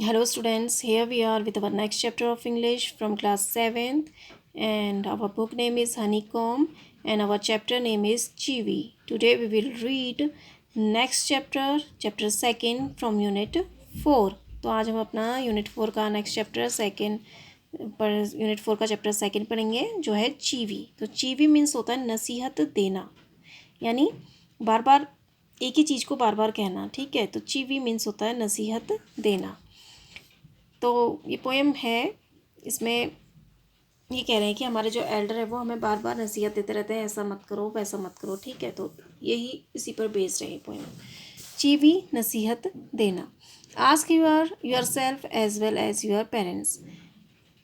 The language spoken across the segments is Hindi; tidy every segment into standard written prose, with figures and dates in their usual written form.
Hello students, here we are with our next chapter of English from class 7th, and our book name is Honeycomb and our chapter name is Chiwi. Today we will read next chapter, chapter 2nd from unit 4. तो आज हम अपना unit 4 का next chapter 2nd पर unit 4 का chapter 2nd पढ़ेंगे जो है चीवी. तो चीवी मीन्स होता है नसीहत देना, यानी बार बार एक ही चीज़ को बार बार कहना. ठीक है, तो चीवी मीन्स होता है नसीहत देना. तो ये पोएम है, इसमें ये कह रहे हैं कि हमारे जो एल्डर है वो हमें बार बार नसीहत देते रहते हैं, ऐसा मत करो वैसा मत करो. ठीक है, तो यही इसी पर बेस्ड है ये पोएम. चीवी नसीहत देना. Ask yourself as well as your parents.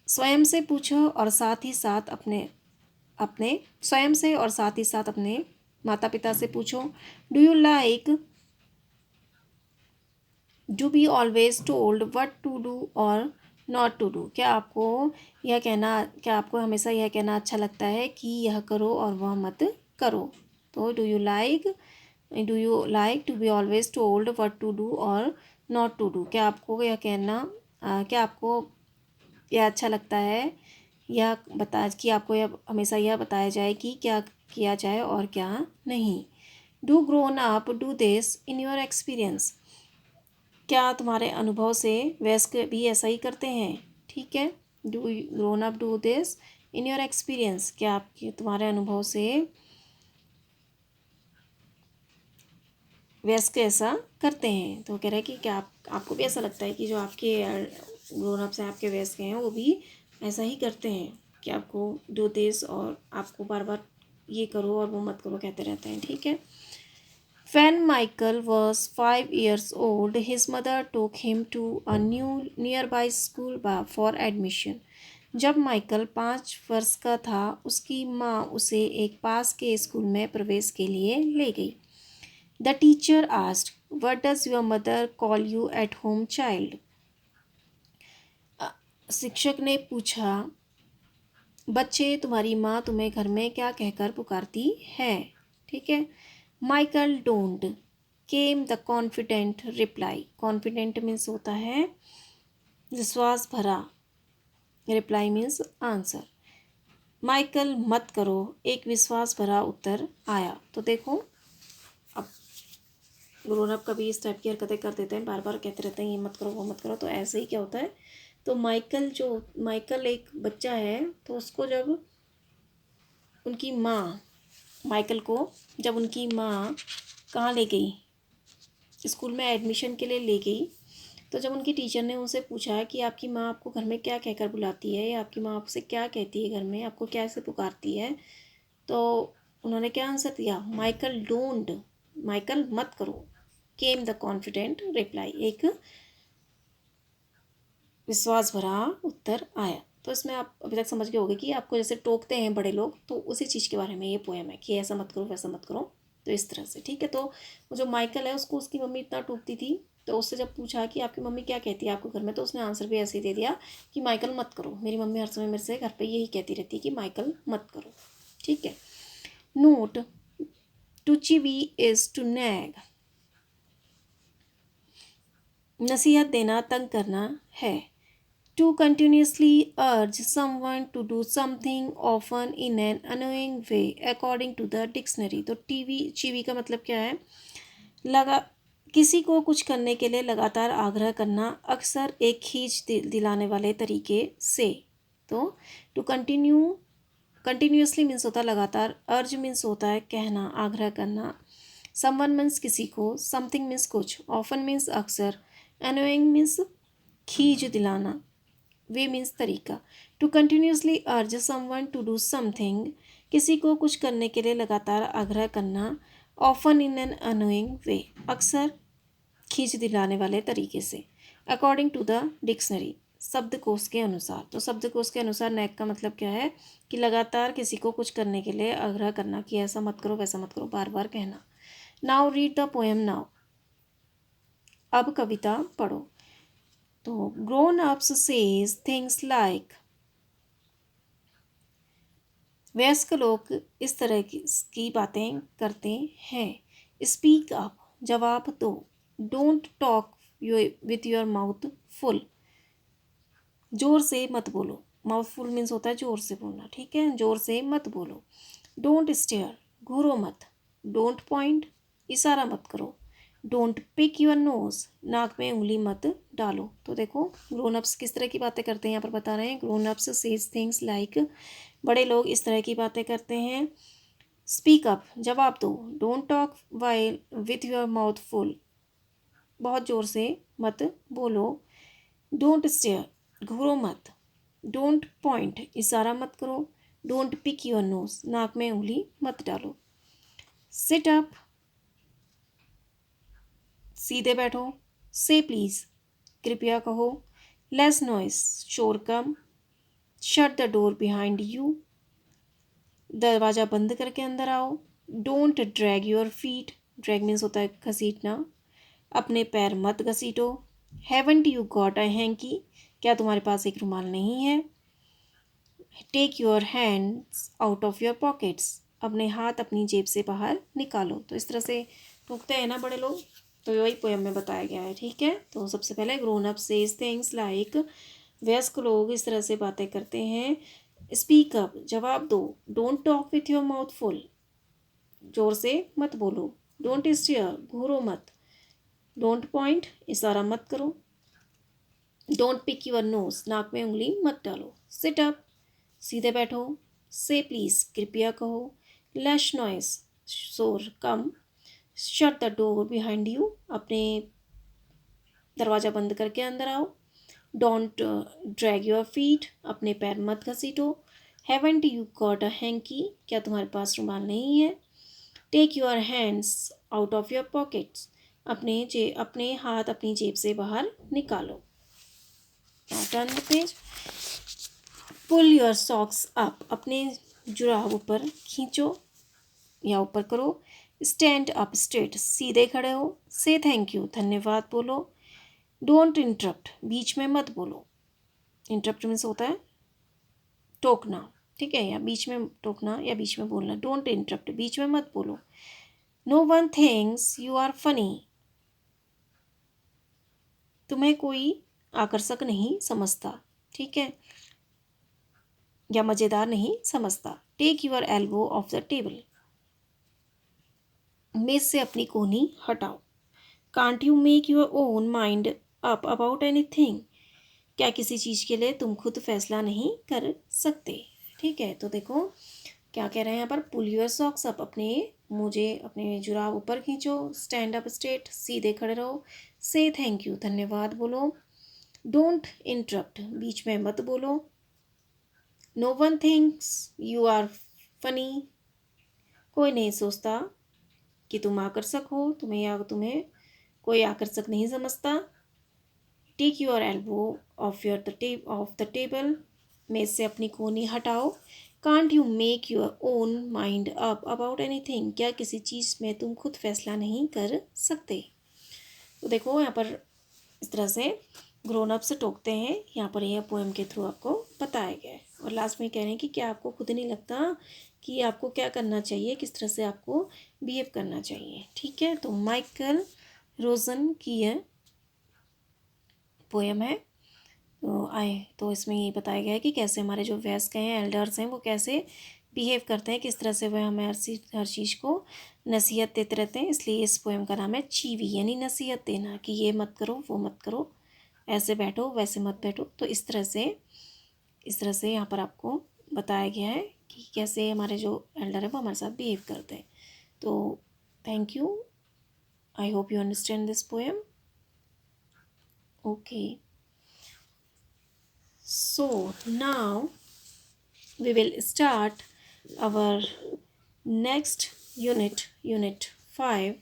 स्वयं से पूछो और साथ ही साथ अपने अपने स्वयं से और साथ ही साथ अपने माता पिता से पूछो. Do you like to be always told what to do और नॉट टू डू. क्या आपको हमेशा यह कहना अच्छा लगता है कि यह करो और वह मत करो. तो do you like to be always told what to do और नॉट टू डू. क्या आपको यह अच्छा लगता है कि आपको यह हमेशा यह बताया जाए कि क्या किया जाए और क्या नहीं. Do grown up do this in your experience. क्या तुम्हारे अनुभव से वयस्क भी ऐसा ही करते हैं. ठीक है, do grown up do this in your experience. क्या तुम्हारे अनुभव से वयस्क ऐसा करते हैं. तो कह रहे हैं कि क्या आपको भी ऐसा लगता है कि जो आपके ग्रोन अप्स हैं, आपके वयस्क हैं, वो भी ऐसा ही करते हैं कि आपको डू दिस और आपको बार बार ये करो और वो मत करो कहते रहते हैं. ठीक है. When Michael was 5 years old, his mother took him to a nearby school for admission. जब माइकल 5 वर्ष का था, उसकी माँ उसे एक पास के स्कूल में प्रवेश के लिए ले गई. The teacher asked, "What does your mother call you at home, child?" शिक्षक ने पूछा, बच्चे तुम्हारी माँ तुम्हें घर में क्या कहकर पुकारती है. ठीक है. Michael don't came the confident reply. Confident means होता है विश्वास भरा, रिप्लाई मीन्स आंसर. माइकल मत करो, एक विश्वास भरा उत्तर आया. तो देखो, अब ग्रोन अप कभी इस टाइप की हरकतें कर देते हैं, बार बार कहते रहते हैं ये मत करो वो मत करो. तो ऐसे ही क्या होता है, तो माइकल एक बच्चा है, तो उसको जब उनकी माँ माइकल को जब उनकी माँ कहाँ ले गई, स्कूल में एडमिशन के लिए ले गई, तो जब उनकी टीचर ने उनसे पूछा कि आपकी माँ आपको घर में क्या कहकर बुलाती है, या आपकी माँ आपसे क्या कहती है, घर में आपको क्या से पुकारती है, तो उन्होंने क्या आंसर दिया, माइकल मत करो. केम द कॉन्फिडेंट रिप्लाई, एक विश्वास भरा उत्तर आया. तो इसमें आप अभी तक समझ गए होंगे कि आपको जैसे टोकते हैं बड़े लोग, तो उसी चीज़ के बारे में ये पोएम है कि ऐसा मत करो वैसा मत करो. तो इस तरह से. ठीक है. तो वो जो माइकल है, उसको उसकी मम्मी इतना टोकती थी, तो उससे जब पूछा कि आपकी मम्मी क्या कहती है आपको घर में, तो उसने आंसर भी ऐसे ही दे दिया कि माइकल मत करो, मेरी मम्मी हर समय मेरे से घर पर यही कहती रहती है कि माइकल मत करो. ठीक है. Not, to chivvy is to nag. नसीहत देना, तंग करना है. To continuously urge someone to do something often in an annoying way according to the dictionary. तो चीवी का मतलब क्या है, किसी को कुछ करने के लिए लगातार आग्रह करना, अक्सर एक खींच दिलाने वाले तरीके से. तो टू कंटिन्यूसली मीन्स होता है लगातार, अर्ज मीन्स होता है कहना, आग्रह करना, समवन मीन्स किसी को, समथिंग मीन्स कुछ, ऑफन मीन्स अक्सर, एनोइंग मीन्स खींच दिलाना, वे मीन्स तरीका. टू कंटिन्यूसली अर्ज समवन टू डू समथिंग, किसी को कुछ करने के लिए लगातार आग्रह करना, ऑफन इन एन अनोइंग वे, अक्सर खींच दिलाने वाले तरीके से. अकॉर्डिंग टू द डिक्शनरी, शब्दकोश के अनुसार. तो शब्दकोश के अनुसार नैक का मतलब क्या है कि लगातार किसी को कुछ करने के लिए आग्रह करना, कि ऐसा मत करो वैसा मत करो, बार बार कहना. Now read the poem now. अब कविता पढ़ो. तो grown ups says things like. वयस्क लोग इस तरह की बातें करते हैं. स्पीक अप, जवाब दो. Don't talk you with your mouth full. जोर से मत बोलो, माउथ फुल मीन्स होता है जोर से बोलना, ठीक है, जोर से मत बोलो। डोंट स्टेयर, घूरो मत। डोंट पॉइंट, इशारा मत करो। डोंट पिक योर नोज, नाक में उंगली मत डालो। तो देखो ग्रोन अप्स किस तरह की बातें करते हैं यहाँ पर बता रहे हैं। Grown ups says things like, बड़े लोग इस तरह की बातें करते हैं। स्पीक अप, जवाब दो। Don't talk while with your mouth full, बहुत ज़ोर से मत बोलो। डोंट स्टेयर, घूरो मत। डोंट पॉइंट, इशारा मत करो। डोंट पिक योर नोज, नाक में उंगली मत डालो। सिट अप, सीधे बैठो। से प्लीज़, कृपया कहो। लेस नॉइस, शोर कम। Shut the door behind you, दरवाज़ा बंद करके अंदर आओ। Don't drag your feet, drag means होता है घसीटना। अपने पैर मत घसीटो। Haven't you got a hanky, क्या तुम्हारे पास एक रुमाल नहीं है। Take your hands out of your pockets, अपने हाथ अपनी जेब से बाहर निकालो। तो इस तरह से टोकते हैं ना बड़े लोग, तो वही पोएम में बताया गया है, ठीक है। तो सबसे पहले grown up says things like, वयस्क लोग इस तरह से बातें करते हैं। स्पीक अप, जवाब दो। Don't talk with your mouth full, जोर से मत बोलो। डोंट स्टियर, घूरो मत। डोंट पॉइंट, इशारा मत करो। डोंट पिक योर नोज, नाक में उंगली मत डालो। सिट अप, सीधे बैठो। से प्लीज, कृपया कहो। लैश नॉइस, शोर कम। Shut the door behind you, अपने दरवाज़ा बंद करके अंदर आओ। डोंट ड्रैग योर फीट, अपने पैर मत घसीटो। Haven't you got a hanky, क्या तुम्हारे पास रुमाल नहीं है। Take your hands out of your pockets, अपने हाथ अपनी जेब से बाहर निकालो। Turn the page. Pull your socks up, अपने जुराब ऊपर खींचो या ऊपर करो। स्टैंड अप स्ट्रेट, सीधे खड़े हो। से थैंक यू, धन्यवाद बोलो। डोंट इंटरप्ट, बीच में मत बोलो। इंटरप्ट मीन्स होता है टोकना, ठीक है, या बीच में टोकना या बीच में बोलना। डोंट इंटरप्ट, बीच में मत बोलो। No one thinks you are funny, तुम्हें कोई आकर्षक नहीं समझता, ठीक है, या मज़ेदार नहीं समझता। Take your elbow off the table, मेज से अपनी कोहनी हटाओ। Can't you make your own mind up about anything, क्या किसी चीज़ के लिए तुम खुद फैसला नहीं कर सकते, ठीक है। तो देखो क्या कह रहे हैं यहाँ पर। पुल योर सॉक्स अप, अपने जुराब ऊपर खींचो। स्टैंड अप स्ट्रेट, सीधे खड़े रहो। से थैंक यू, धन्यवाद बोलो। डोंट इंटरप्ट, बीच में मत बोलो। No one thinks you are funny, कोई नहीं सोचता कि तुम आकर्षक हो, तुम्हें कोई आकर्षक नहीं समझता। Take your elbow off the table, मेज से अपनी कोहनी हटाओ। Can't you make your own mind up about anything, क्या किसी चीज़ में तुम खुद फैसला नहीं कर सकते। तो देखो यहाँ पर इस तरह से ग्रोन अप से टोकते हैं, यहाँ पर यह पोएम के थ्रू आपको बताया गया है। और लास्ट में कह रहे हैं कि क्या आपको खुद नहीं लगता कि आपको क्या करना चाहिए, किस तरह से आपको बिहेव करना चाहिए, ठीक है। तो माइकल रोजन की यह पोएम है। तो इसमें ये बताया गया है कि कैसे हमारे जो वयस्क हैं, एल्डर्स हैं, वो कैसे बिहेव करते हैं, किस तरह से वह हमें हर चीज़ को नसीहत देते रहते हैं। इसलिए इस पोएम का नाम है चीवी, यानी नसीहत देना, कि ये मत करो, वो मत करो, ऐसे बैठो, वैसे मत बैठो। तो इस तरह से यहाँ पर आपको बताया गया है कि कैसे हमारे जो एल्डर है वो हमारे साथ बिहेव करते हैं। तो thank you, I hope you understand this poem. Okay, so now we will start our next unit 5।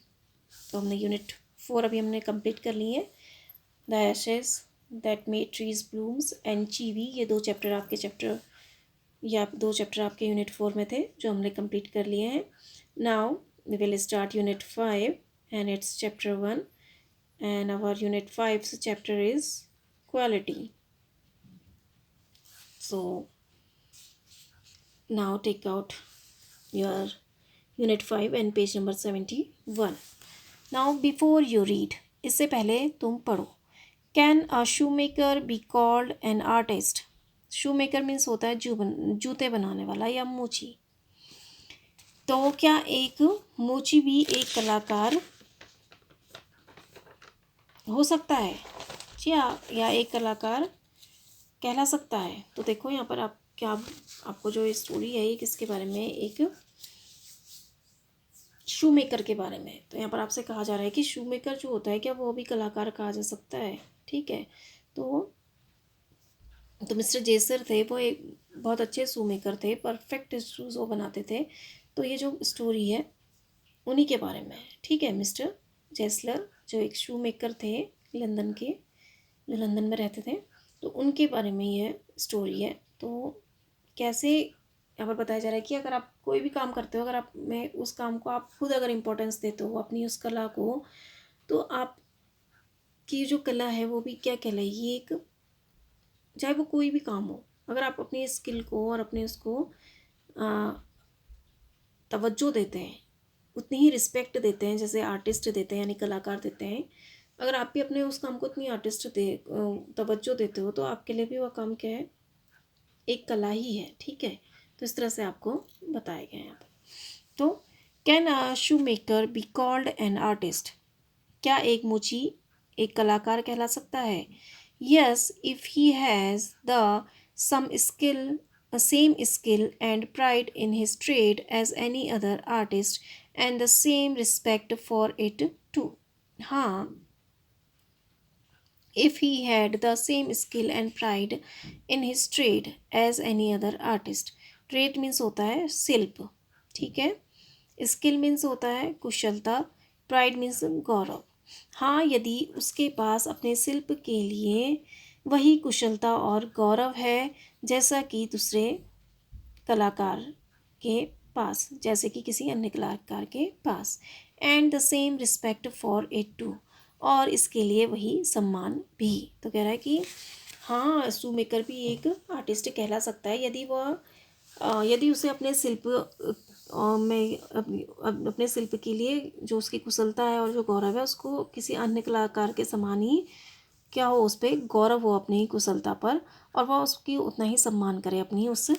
तो हमने यूनिट 4 अभी हमने कंप्लीट कर ली है। The ashes that made trees blooms and chivvy, ये दो चैप्टर आपके यूनिट 4 में थे जो हमने कंप्लीट कर लिए हैं। Now we will start unit 5 and it's chapter 1 and our unit 5 chapter is quality. So now take out your unit 5 and page number 71. Now before you read, इससे पहले तुम पढ़ो। Can a shoemaker be called an artist? Shoe maker means होता है जूते बनाने वाला या मोची। तो क्या एक मोची भी एक कलाकार हो सकता है या एक कलाकार कहला सकता है? तो देखो यहाँ पर आपको जो स्टोरी है ये किसके बारे में, एक शू मेकर के बारे में। तो यहाँ पर आपसे कहा जा रहा है कि शू मेकर जो होता है क्या वो भी कलाकार कहा जा सकता है? ठीक है। तो मिस्टर जेसर थे वो एक बहुत अच्छे शू मेकर थे, परफेक्ट शूज़ वो बनाते थे। तो ये जो स्टोरी है उन्हीं के बारे में है। ठीक है। मिस्टर जेसलर जो एक शू मेकर थे लंदन के, जो लंदन में रहते थे, तो उनके बारे में ये स्टोरी है। तो कैसे यहाँ पर बताया जा रहा है कि अगर आप कोई भी काम करते हो, अगर आप में उस काम को आप खुद अगर इम्पोर्टेंस देते हो अपनी उस कला को, तो आपकी जो कला है वो भी क्या कहलाएगी, एक, चाहे वो कोई भी काम हो, अगर आप अपनी स्किल को और अपने उसको तवज्जो देते हैं, उतनी ही रिस्पेक्ट देते हैं जैसे आर्टिस्ट देते हैं यानी कलाकार देते हैं, अगर आप भी अपने उस काम को इतनी तवज्जो देते हो, तो आपके लिए भी वह काम क्या है, एक कला ही है। ठीक है। तो इस तरह से आपको बताया गया है यहाँ पर। तो can a shoemaker be called an artist? क्या एक मोची एक कलाकार कहला सकता है? Yes, if he has the same skill same skill and pride in his trade as any other artist and the same respect for it too. हाँ, if he had the same skill and pride in his trade as any other artist. Trade means होता है शिल्प। ठीक है। स्किल मीन्स होता है कुशलता, प्राइड मीन्स गौरव। हाँ, यदि उसके पास अपने शिल्प के लिए वही कुशलता और गौरव है जैसा कि दूसरे कलाकार के पास, जैसे कि किसी अन्य कलाकार के पास, and the same respect for it too, और इसके लिए वही सम्मान भी। तो कह रहा है कि हाँ, शू मेकर भी एक आर्टिस्ट कहला सकता है यदि उसे अपने शिल्प अपने शिल्प के लिए जो उसकी कुशलता है और जो गौरव है उसको किसी अन्य कलाकार के समान ही क्या हो, उस पर गौरव हो अपनी कुशलता पर, और वह उसकी उतना ही सम्मान करे अपनी उस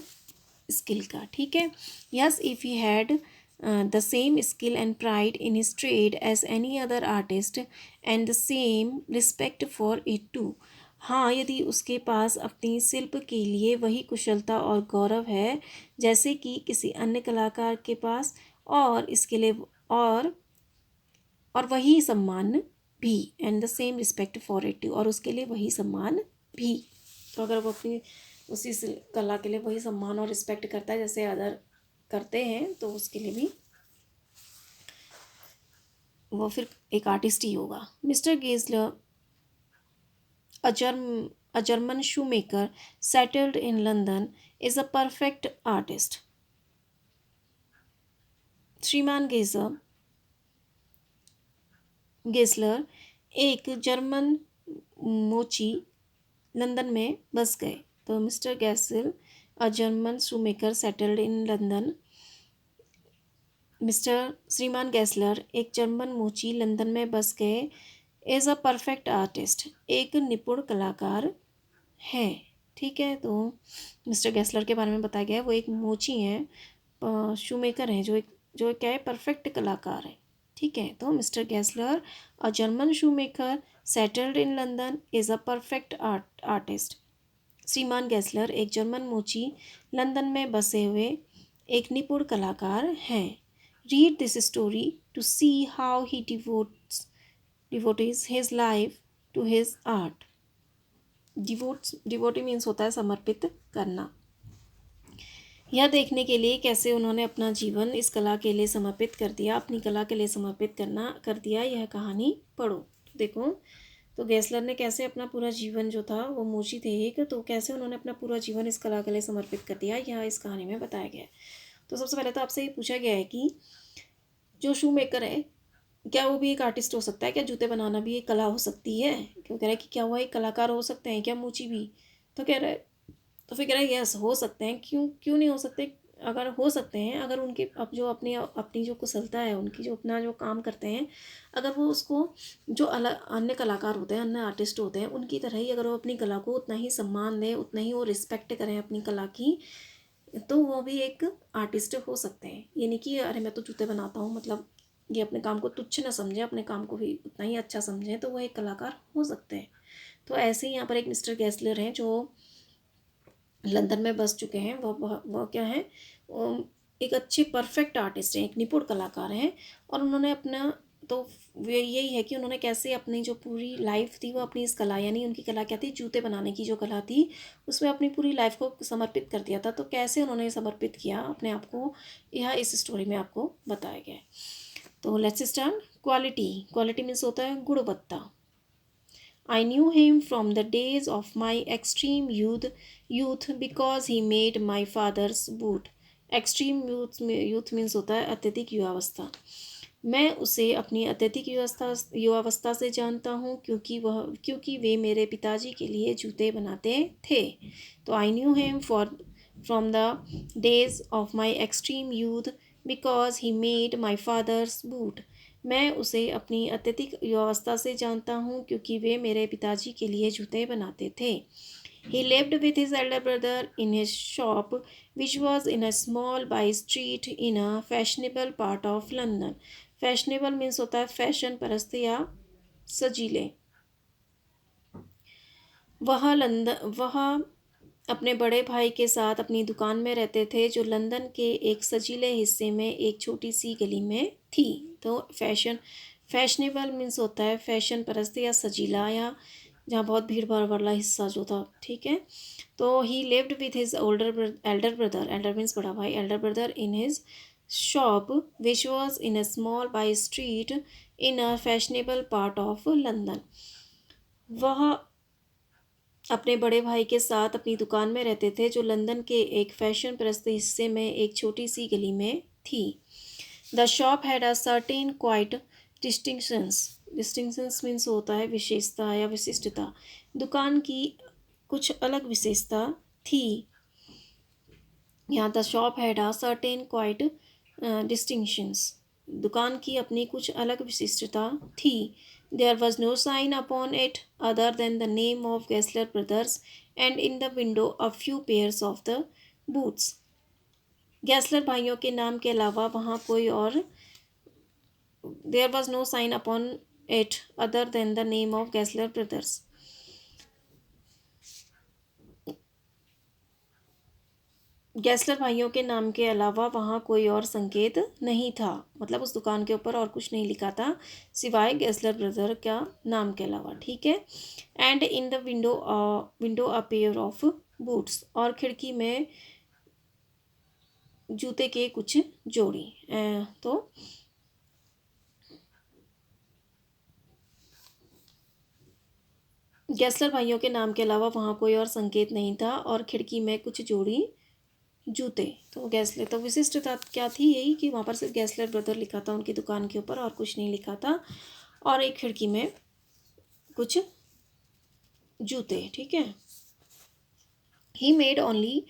स्किल का। ठीक है। Yes, if he had the same skill and pride in his trade as any other artist and the same respect for it too. हाँ, यदि उसके पास अपनी शिल्प के लिए वही कुशलता और गौरव है जैसे कि किसी अन्य कलाकार के पास, और इसके लिए और वही सम्मान भी, and the same respect for it too, और उसके लिए वही सम्मान भी। तो अगर वो अपनी उसी कला के लिए वही सम्मान और रिस्पेक्ट करता है जैसे अदर करते हैं, तो उसके लिए भी वो फिर एक आर्टिस्ट ही होगा। Mister Gessler a German shoemaker settled in London is a perfect artist. श्रीमान गेसलर एक जर्मन मोची लंदन में बस गए। तो mister Gessler a German shoemaker settled in London. Mister श्रीमान गैसलर एक जर्मन मोची लंदन में बस गए। इज़ अ परफेक्ट आर्टिस्ट, एक निपुण कलाकार है। ठीक है। तो मिस्टर गैसलर के बारे में बताया गया है, वो एक मोची हैं, शूमेकर हैं, जो क्या है, परफेक्ट कलाकार है। ठीक है। तो mister Gessler a German shoemaker settled in London is a perfect artist. श्रीमान गैसलर एक जर्मन मोची लंदन में बसे हुए एक निपुण कलाकार हैं। Read this story to see how he devotes his life to his art. Devote means होता है समर्पित करना। यह देखने के लिए कैसे उन्होंने अपना जीवन इस कला के लिए समर्पित कर दिया, अपनी कला के लिए समर्पित कर दिया, यह कहानी पढ़ो। देखो, तो गैसलर ने कैसे अपना पूरा जीवन जो था, वो मोची थे एक, तो कैसे उन्होंने अपना पूरा जीवन इस कला के लिए समर्पित कर दिया, यह इस कहानी में बताया गया है। तो सबसे पहले तो आपसे ये पूछा गया है कि जो शू मेकर है क्या वो भी एक आर्टिस्ट हो सकता है? क्या जूते बनाना भी एक कला हो सकती है? क्यों कह रहा है कि क्या वो एक कलाकार हो सकते हैं क्या मोची भी? तो कह रहा है, तो फिर कह रहा है यस हो सकते हैं। क्यों क्यों नहीं हो सकते? अगर हो सकते हैं, अगर उनके अब जो अपनी अपनी जो कुशलता है उनकी, जो अपना जो काम करते हैं, अगर वो उसको जो अलग अन्य कलाकार होते हैं, अन्य आर्टिस्ट होते हैं, उनकी तरह ही अगर वो अपनी कला को उतना ही सम्मान दें, उतना ही वो रिस्पेक्ट करें अपनी कला की, तो वो भी एक आर्टिस्ट हो सकते हैं। ये नहीं कि अरे मैं तो जूते बनाता हूँ, मतलब ये अपने काम को तुच्छ ना समझें, अपने काम को भी उतना ही अच्छा समझें, तो वो एक कलाकार हो सकते हैं। तो ऐसे ही यहाँ पर एक मिस्टर गैसलर हैं जो लंदन में बस चुके हैं। वो क्या है, वो एक अच्छे परफेक्ट आर्टिस्ट हैं, एक निपुण कलाकार हैं। और उन्होंने अपना, तो वे यही है कि उन्होंने कैसे अपनी जो पूरी लाइफ थी वो अपनी इस कला, यानी उनकी कला क्या थी, जूते बनाने की जो कला थी, उसमें अपनी पूरी लाइफ को समर्पित कर दिया था। तो कैसे उन्होंने समर्पित किया अपने आप को, यह इस स्टोरी में आपको बताया गया है। तो let's start. Quality, quality means होता है गुणवत्ता। I knew him from the days of my extreme youth because he made my father's boot. Extreme youth means होता है अत्यधिक युवावस्था। मैं उसे अपनी अत्यधिक युवावस्था से जानता हूँ क्योंकि वे मेरे पिताजी के लिए जूते बनाते थे। तो I knew him from the days of my extreme youth because he made my father's boot. मैं उसे अपनी अत्यधिक युवावस्था से जानता हूँ क्योंकि वे मेरे पिताजी के लिए जूते बनाते थे। He lived with his elder brother in his shop, which was in a small by street in a fashionable part of London. Fashionable means होता है फैशन परस्त या सजीले। वह अपने बड़े भाई के साथ अपनी दुकान में रहते थे जो लंदन के एक सजीले हिस्से में एक छोटी सी गली में थी। तो फैशनेबल मीन्स होता है फैशन परस्त या सजीला, या जहाँ बहुत भीड़ भाड़ वाला हिस्सा जो था, ठीक है। तो ही lived with his Elder brother, Elder means बड़ा भाई, Elder brother in his shop which was in a small by street in a fashionable part of London. वह अपने बड़े भाई के साथ अपनी दुकान में रहते थे जो लंदन के एक फैशन प्रस्त हिस्से में एक छोटी सी गली में थी। The shop had a certain quite distinctions. Distinctions means होता है विशेषता या विशिष्टता। दुकान की कुछ अलग विशेषता थी। यहाँ the shop had a certain quite distinctions. दुकान की अपनी कुछ अलग विशिष्टता थी। There was no sign upon it other than the name of Gessler brothers and in the window a few pairs of the boots. Gessler भाइयों के नाम के अलावा वहाँ कोई और, there was no sign upon it other than the name of Gessler brothers. Gessler भाइयों के नाम के अलावा वहाँ कोई और संकेत नहीं था, मतलब उस दुकान के ऊपर और कुछ नहीं लिखा था सिवाय गैसलर ब्रदर का नाम के अलावा, ठीक है। And in the window a pair of boots, और खिड़की में जूते के कुछ जोड़ी। तो गैसलर भाइयों के नाम के अलावा वहाँ कोई और संकेत नहीं था और खिड़की में कुछ जोड़ी जूते। तो गैसलर, तो विशिष्टता क्या थी, यही कि वहाँ पर सिर्फ गैसलर ब्रदर लिखा था उनकी दुकान के ऊपर और कुछ नहीं लिखा था, और एक खिड़की में कुछ जूते, ठीक है। He made only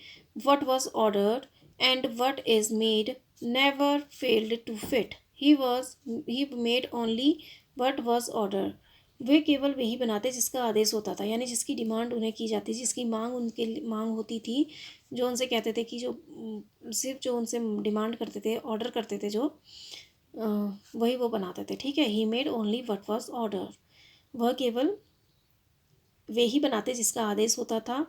what was ordered and what is made never failed to fit. He made only what was order. वे केवल वही बनाते जिसका आदेश होता था, यानी जिसकी डिमांड उन्हें की जाती, जिसकी मांग उनके मांग होती थी, जो उनसे कहते थे कि जो सिर्फ जो उनसे डिमांड करते थे, ऑर्डर करते थे जो, वही वो बनाते थे, ठीक है। He made only what was order. वह केवल वे ही बनाते जिसका आदेश होता था।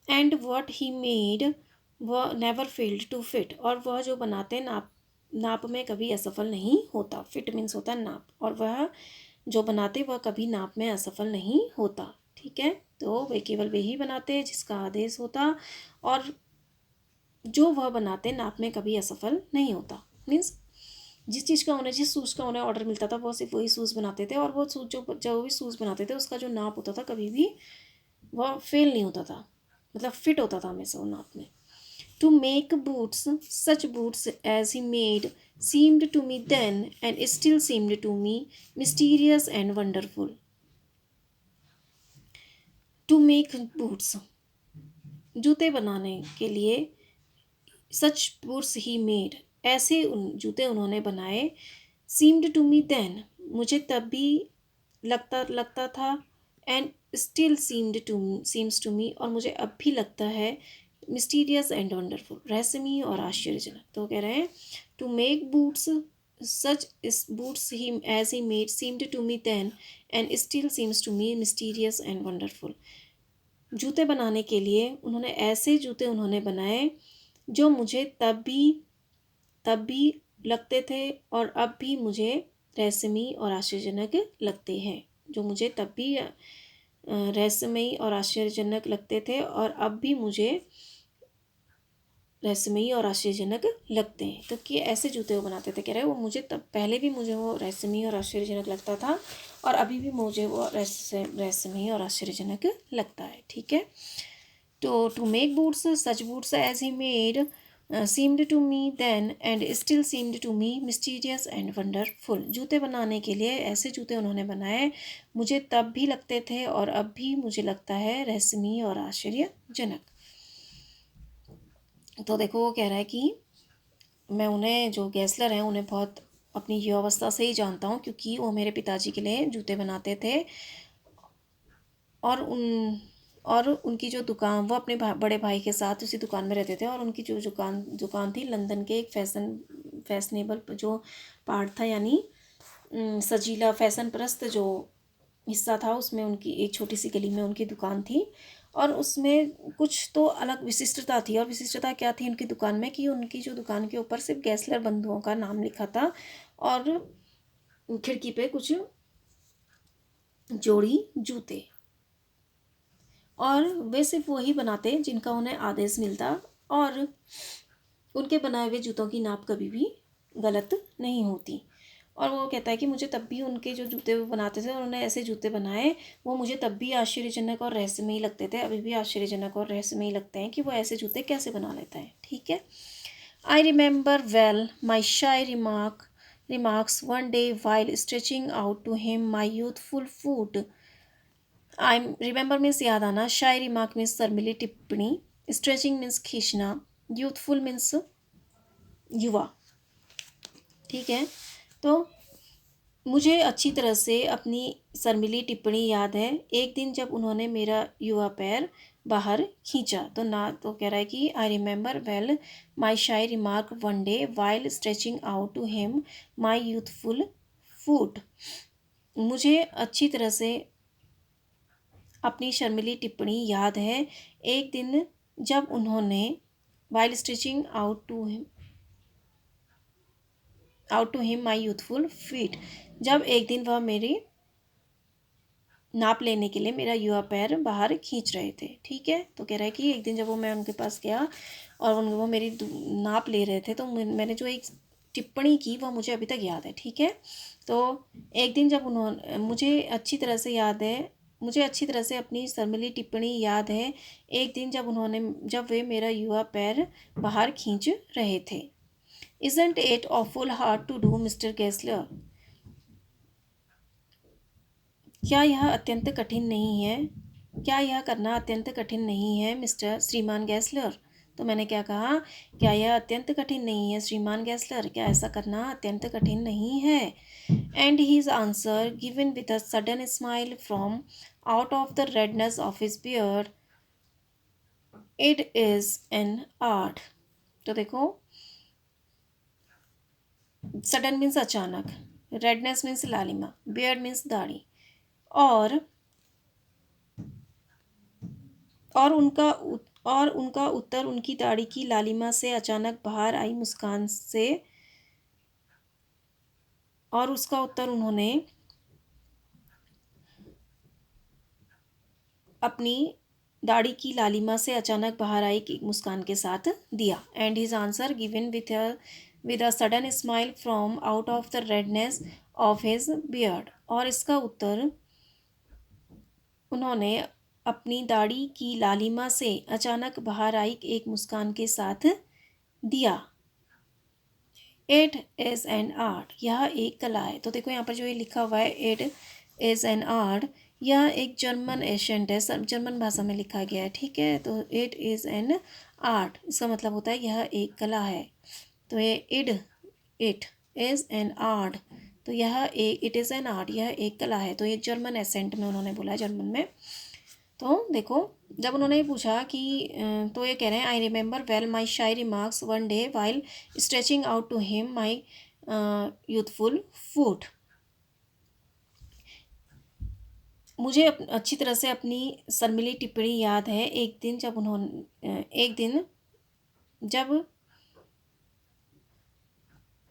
एंड वट ही मेड वह नेवर फेल्ड टू फिट, और वह जो बनाते नाप में कभी असफल नहीं होता। फिट मीन्स होता है नाप, और वह जो बनाते वह कभी नाप में असफल नहीं होता, ठीक है। तो वे केवल वे ही बनाते जिसका आदेश होता, और जो वह बनाते नाप में कभी असफल नहीं होता। मीन्स जिस चीज़ का उन्हें, जिस शूज़ का उन्हें ऑर्डर मिलता था वो सिर्फ वही शूज़ बनाते थे, और वो शूज़ जो भी शूज़ बनाते थे उसका जो नाप होता था कभी भी वह फेल नहीं होता था, मतलब फिट होता था हमेशा वो नाप में। To make boots, such boots as he made seemed to me then and still seemed to me mysterious and wonderful. To make boots, जूते बनाने के लिए सच बूट्स ही मेड, ऐसे जूते उन्होंने बनाए। सीम्ड टू मी देन, मुझे तब भी लगता लगता था। And still seems to me, और मुझे अब भी लगता है। मिस्टीरियस एंड वंडरफुल, रहस्यमयी और आश्चर्यजनक। तो कह रहे हैं to make boots such is boots he as he made seemed to me then and still seems to me mysterious and wonderful. जूते बनाने के लिए उन्होंने ऐसे जूते उन्होंने बनाए जो मुझे तब भी लगते थे और अब भी मुझे रहस्यमयी और आश्चर्यजनक लगते हैं। जो मुझे तब भी रहस्यमयी और आश्चर्यजनक लगते थे और अब भी मुझे रहस्यमयी और आश्चर्यजनक लगते हैं। तो कि ऐसे जूते वो बनाते थे। कह रहे वो मुझे तब पहले भी मुझे वो रहस्यमयी और आश्चर्यजनक लगता था और अभी भी मुझे वो रहस्यमयी और आश्चर्यजनक लगता है। ठीक है। तो to make boots such boots as he made seemed to me then and still seemed to me mysterious and wonderful। जूते बनाने के लिए ऐसे जूते उन्होंने बनाए मुझे तब भी लगते थे और अब भी मुझे लगता है रहस्यमयी और आश्चर्यजनक। तो देखो वो कह रहा है कि मैं उन्हें, जो गैसलर हैं, उन्हें बहुत अपनी युवावस्था से ही जानता हूँ क्योंकि वो मेरे पिताजी के लिए जूते बनाते थे और उनकी जो दुकान, वो अपने बड़े भाई के साथ उसी दुकान में रहते थे और उनकी जो दुकान थी लंदन के एक फैशनेबल जो पार्ट था, यानी सजीला फैशन प्रस्त जो हिस्सा था, उसमें उनकी एक छोटी सी गली में उनकी दुकान थी और उसमें कुछ तो अलग विशिष्टता थी। और विशिष्टता क्या थी उनकी दुकान में कि उनकी जो दुकान के ऊपर सिर्फ गैसलर बंधुओं का नाम लिखा था और खिड़की पे कुछ जोड़ी जूते, और वे सिर्फ वही बनाते जिनका उन्हें आदेश मिलता और उनके बनाए हुए जूतों की नाप कभी भी गलत नहीं होती। और वो कहता है कि मुझे तब भी उनके जो जूते वो बनाते थे और उन्होंने ऐसे जूते बनाए वो मुझे तब भी आश्चर्यजनक और रहस्यमयी लगते थे, अभी भी आश्चर्यजनक और रहस्यमयी लगते हैं कि वो ऐसे जूते कैसे बना लेता है। ठीक है। I remember well my shy remarks one day while stretching out to him my youthful foot. I remember means याद आना, शाई रिमार्क मीन्स शर्मिली टिप्पणी, स्ट्रेचिंग मीन्स खींचना, यूथफुल मीन्स युवा। ठीक है। तो मुझे अच्छी तरह से अपनी शर्मिली टिप्पणी याद है, एक दिन जब उन्होंने मेरा युवा पैर बाहर खींचा। तो ना तो कह रहा है कि I remember well my shy remark one day while stretching out to him my youthful foot. मुझे अच्छी तरह से अपनी शर्मिली टिप्पणी याद है, एक दिन जब उन्होंने while stitching out to him my youthful feet, जब एक दिन वह मेरी नाप लेने के लिए मेरा युवा पैर बाहर खींच रहे थे। ठीक है। तो कह रहा है कि एक दिन जब मैं उनके पास गया और वो मेरी नाप ले रहे थे तो मैंने जो एक टिप्पणी की वह मुझे अभी तक याद है। ठीक है। तो एक दिन जब उन्होंने मुझे अच्छी तरह से अपनी शर्मिली टिप्पणी याद है, एक दिन जब वे मेरा युवा पैर बाहर खींच रहे थे। Isn't it awful hard to do, mister Gessler? क्या यह अत्यंत कठिन नहीं है? क्या यह करना अत्यंत कठिन नहीं है मिस्टर श्रीमान गैसलर? तो मैंने क्या कहा, क्या यह अत्यंत कठिन नहीं है श्रीमान गैसलर? क्या ऐसा करना अत्यंत कठिन नहीं है? And his answer given with a sudden smile from out of the redness of his beard, it is an art. तो देखो, सडन मीन्स अचानक, रेडनेस मीन्स लालिमा, बियर्ड मीन्स दाढ़ी, और और उनका उत्तर उनकी दाढ़ी की लालिमा से अचानक बाहर आई मुस्कान से, और उसका उत्तर उन्होंने अपनी दाढ़ी की लालिमा से अचानक बाहर आई की मुस्कान के साथ दिया। And his answer given with a sudden smile from out of the redness of his beard, और इसका उत्तर उन्होंने अपनी दाढ़ी की लालिमा से अचानक बाहर आई एक मुस्कान के साथ दिया। इट इज़ एन आर्ट, यह एक कला है। तो देखो यहाँ पर जो ये लिखा हुआ है इट इज़ एन आर्ट, यह एक जर्मन एशेंट है, सब जर्मन भाषा में लिखा गया है। ठीक है। तो इट इज़ एन आर्ट, इसका मतलब होता है यह एक कला है। तो ये इट इज़ एन आर्ट, तो यह एक इट इज़ एन आर्ट, यह एक कला है। तो ये जर्मन एसेंट में उन्होंने बोला है, जर्मन में। तो देखो, जब उन्होंने पूछा कि तो ये कह रहे हैं, I remember well my shy remarks one day while stretching out to him my youthful foot. मुझे अच्छी तरह से अपनी शर्मिली टिप्पणी याद है। एक दिन जब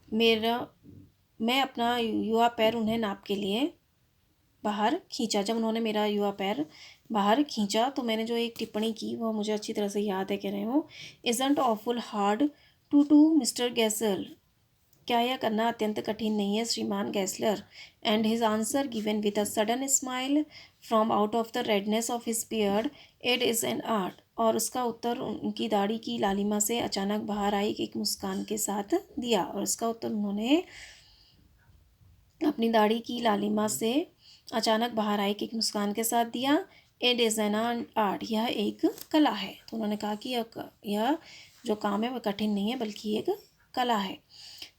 मेरा मैं अपना युवा पैर उन्हें नाप के लिए बाहर खींचा, जब उन्होंने मेरा युवा पैर बाहर खींचा, तो मैंने जो एक टिप्पणी की वो मुझे अच्छी तरह से याद है। कह रहे हो, isn't awful hard to mister Gessler, क्या यह करना अत्यंत कठिन नहीं है श्रीमान Gessler? And his answer given with a sudden smile from out of the redness of his beard, it is an art. और उसका उत्तर उनकी दाढ़ी की लालिमा से अचानक बाहर आई एक मुस्कान के साथ दिया। और इसका उत्तर उन्होंने अपनी दाढ़ी की लालिमा से अचानक बाहर आई एक मुस्कान के साथ दिया। इट इज़ एन आर्ट, यह एक कला है। तो उन्होंने कहा कि यह जो काम है वह कठिन नहीं है बल्कि एक कला है।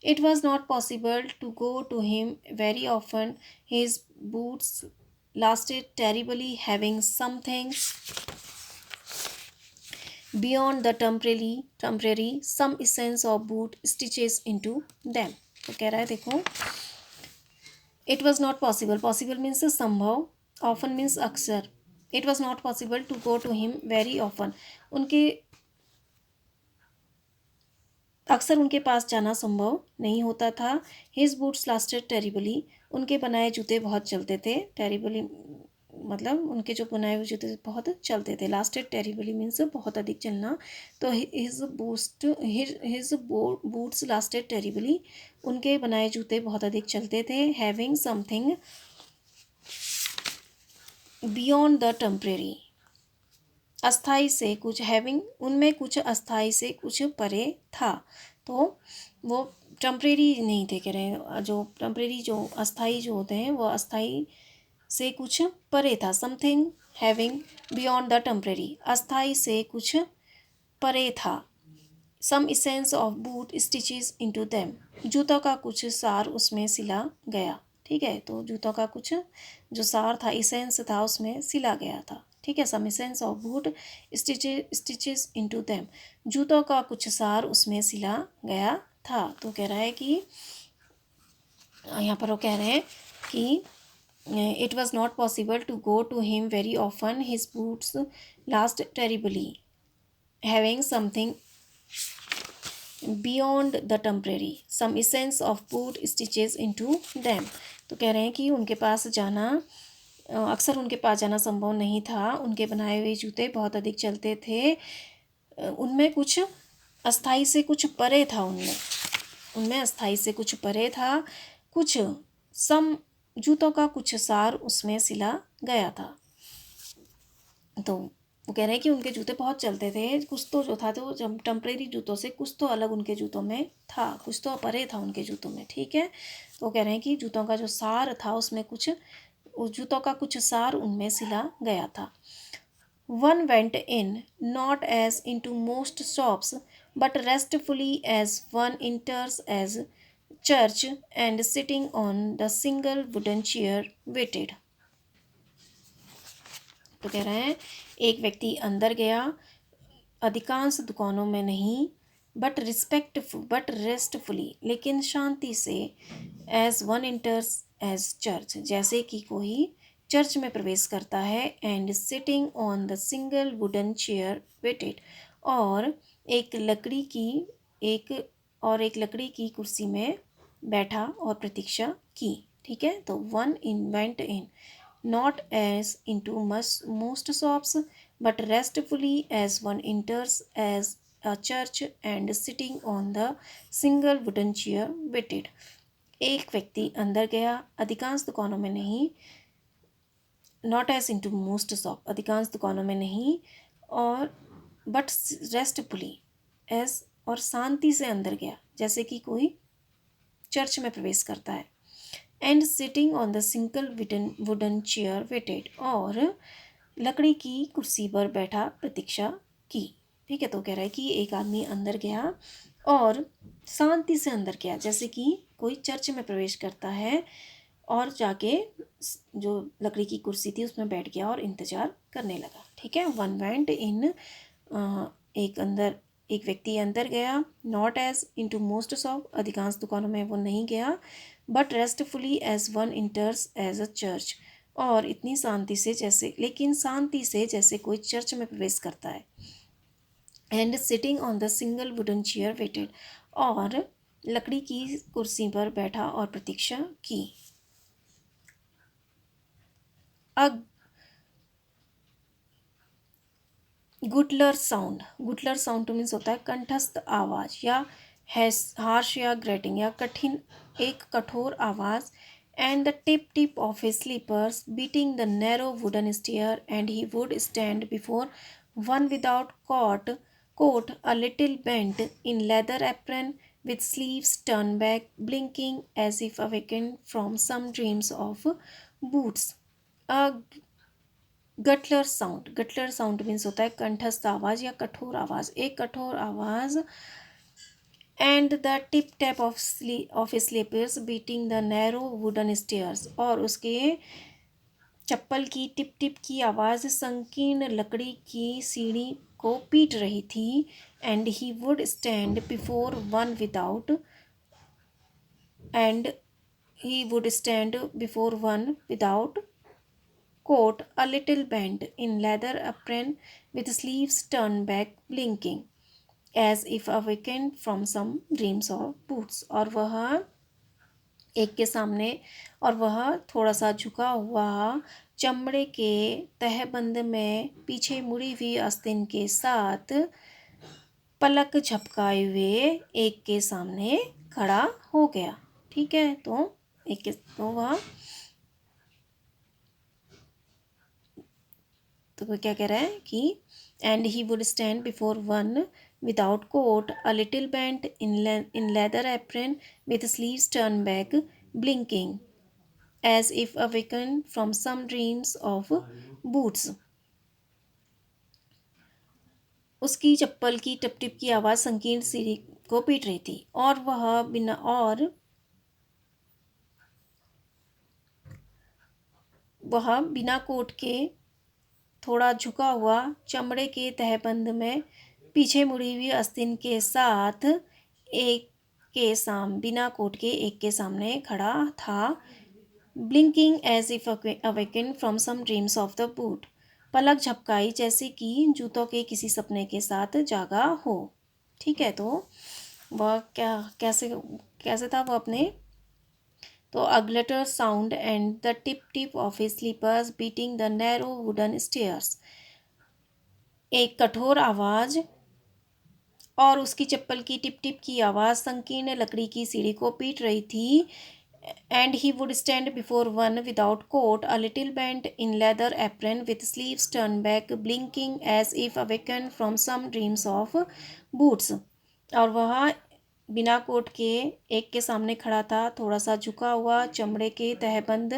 It was not possible to go to him very often. His boots lasted terribly, having something beyond the temporary, some essence of boot stitches into them. तो कह रहा है, देखो, it was not possible. Possible means संभव, often means अक्सर। It was not possible to go to him very often. अक्सर उनके पास जाना संभव नहीं होता था। हिज बूट्स लास्टेड टेरिबली, उनके बनाए जूते बहुत चलते थे। टेरिबली मतलब उनके जो बनाए हुए जूते बहुत चलते थे। लास्टेड टेरिबली मीन्स बहुत अधिक चलना। तो हिज बूट्स लास्टेड टेरिबली, उनके बनाए जूते बहुत अधिक चलते थे। Having something beyond the temporary, अस्थाई से कुछ, हैविंग उनमें कुछ, अस्थाई से कुछ परे था। तो वो टेम्परेरी नहीं थे, कह रहे हैं जो टेम्परेरी जो अस्थाई जो होते हैं वो अस्थाई से कुछ परे था। Something having beyond the temporary, अस्थाई से कुछ परे था। Some essence of boot stitches into them, जूतों का कुछ सार उसमें सिला गया। ठीक है, तो जूतों का कुछ जो सार था, इसेंस था, उसमें सिला गया था। ठीक है, some essence of boot stitches into them, जूतों का कुछ सार उसमें सिला गया था। तो कह रहा है कि यहाँ पर वो कह रहे हैं कि it was not possible to go to him very often, his boots last terribly, having something beyond the temporary, some essence of boot stitches into them. तो कह रहे हैं कि उनके पास जाना अक्सर उनके पास जाना संभव नहीं था। उनके बनाए हुए जूते बहुत अधिक चलते थे। उनमें कुछ अस्थाई से कुछ परे था, उनमें अस्थाई से कुछ परे था। कुछ सम जूतों का कुछ सार उसमें सिला गया था। तो वो कह रहे हैं कि उनके जूते बहुत चलते थे। कुछ तो जो था तो जब टेम्परेरी जूतों से कुछ तो अलग उनके जूतों में था, कुछ तो परे था उनके जूतों में। ठीक है, तो वो कह रहे हैं कि जूतों का जो सार था उसमें कुछ, उस जूतों का कुछ सार उनमें सिला गया था। One went in not as into most shops but restfully as one enters as church and sitting on the single wooden chair waited. तो कह रहे हैं, एक व्यक्ति अंदर गया, अधिकांश दुकानों में नहीं, बट रेस्टफुली, लेकिन शांति से, as one enters as church, जैसे कि कोई चर्च में प्रवेश करता है। And sitting on the single wooden chair waited, और एक लकड़ी की कुर्सी में बैठा और प्रतीक्षा की। ठीक है, तो one in went in not as into most shops but restfully as one enters as a church and sitting on the single wooden chair waited। एक व्यक्ति अंदर गया, अधिकांश दुकानों में नहीं, not as into most shop, अधिकांश दुकानों में नहीं, और but restfully as, और शांति से अंदर गया जैसे कि कोई चर्च में प्रवेश करता है। And sitting on the single wooden chair waited, और लकड़ी की कुर्सी पर बैठा प्रतीक्षा की। ठीक है, तो कह रहा है कि एक आदमी अंदर गया और शांति से अंदर गया, जैसे कि कोई चर्च में प्रवेश करता है और जाके जो लकड़ी की कुर्सी थी उसमें बैठ गया और इंतज़ार करने लगा। ठीक है, वन वेंट इन, एक अंदर, एक व्यक्ति अंदर गया, not as into most shop, अधिकांश दुकानों में वो नहीं गया, but restfully as one enters as a church, और इतनी शांति से जैसे, लेकिन शांति से जैसे कोई चर्च में प्रवेश करता है। And sitting on the single wooden chair waited, और लकड़ी की कुर्सी पर बैठा और प्रतीक्षा की। अ गुटलर साउंड मीन्स होता है कंठस्थ आवाज या हार्श या ग्रेटिंग या कठिन, एक कठोर आवाज। And the tip tip of his slippers beating the narrow wooden stair, and he would stand before one without coat a little bent in leather apron with sleeves turned back, blinking as if awakened from some dreams of boots. A guttural sound means होता है कंठस्थ आवाज या कठोर आवाज, एक कठोर आवाज। And the tip tap of slippers beating the narrow wooden stairs, और उसके चप्पल की टिप टिप की आवाज संकीर्ण लकड़ी की सीढ़ी को पीट रही थी। And he would stand before one without and he would stand before one without coat, a little bent in leather apron with sleeves turned back, blinking as if awakened from some dreams of boots, और वह एक के सामने, और वह थोड़ा सा झुका हुआ चमड़े के तहबंद में पीछे मुड़ी हुई आस्तीन के साथ पलक झपकाए हुए एक के सामने खड़ा हो गया। ठीक है, तो एक के, तो वह, तो वो क्या कह रहा है कि and he would stand before one without coat, a little bent in leather apron with sleeves turn back, blinking as if awaken from some dreams of boots. उसकी चप्पल की टिप टिप की आवाज़ संकीर्ण सीढ़ी को पीट रही थी, और वह बिना कोट के थोड़ा झुका हुआ चमड़े के तहबंद में पीछे मुड़ी हुई आस्तीन के साथ एक के बिना कोट के एक के सामने खड़ा था, blinking as if awaken from some dreams of the boot, पलक झपकाई जैसे कि जूतों के किसी सपने के साथ जागा हो। ठीक है, तो वह क्या, कैसे कैसे था वो अपने, तो a glitter sound and the tip tip of his slippers beating the narrow wooden stairs, एक कठोर आवाज और उसकी चप्पल की टिप टिप की आवाज संकीर्ण लकड़ी की सीढ़ी को पीट रही थी। And he would stand before one without coat, a little bent in leather apron with sleeves turn back, blinking as if awaken from some dreams of boots, और वह बिना कोट के एक के सामने खड़ा था, थोड़ा सा झुका हुआ चमड़े के तहबंद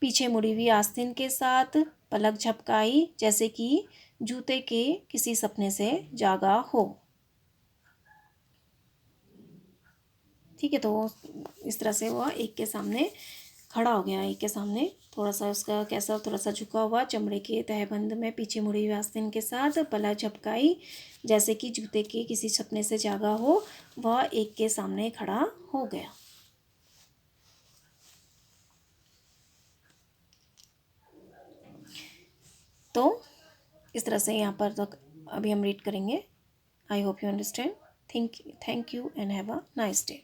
पीछे मुड़ी हुई आस्तीन के साथ, पलक झपकाई जैसे कि जूते के किसी सपने से जागा हो। ठीक है, तो इस तरह से वह एक के सामने खड़ा हो गया, एक के सामने थोड़ा सा उसका कैसा, थोड़ा सा झुका हुआ चमड़े के तहबंद में पीछे मुड़ी हुई आस्तीन के साथ, पलक झपकाई जैसे कि जूते के किसी सपने से जागा हो, वह एक के सामने खड़ा हो गया। तो इस तरह से यहाँ पर तक अभी हम रीड करेंगे। I hope you understand. Thank you and have a nice day.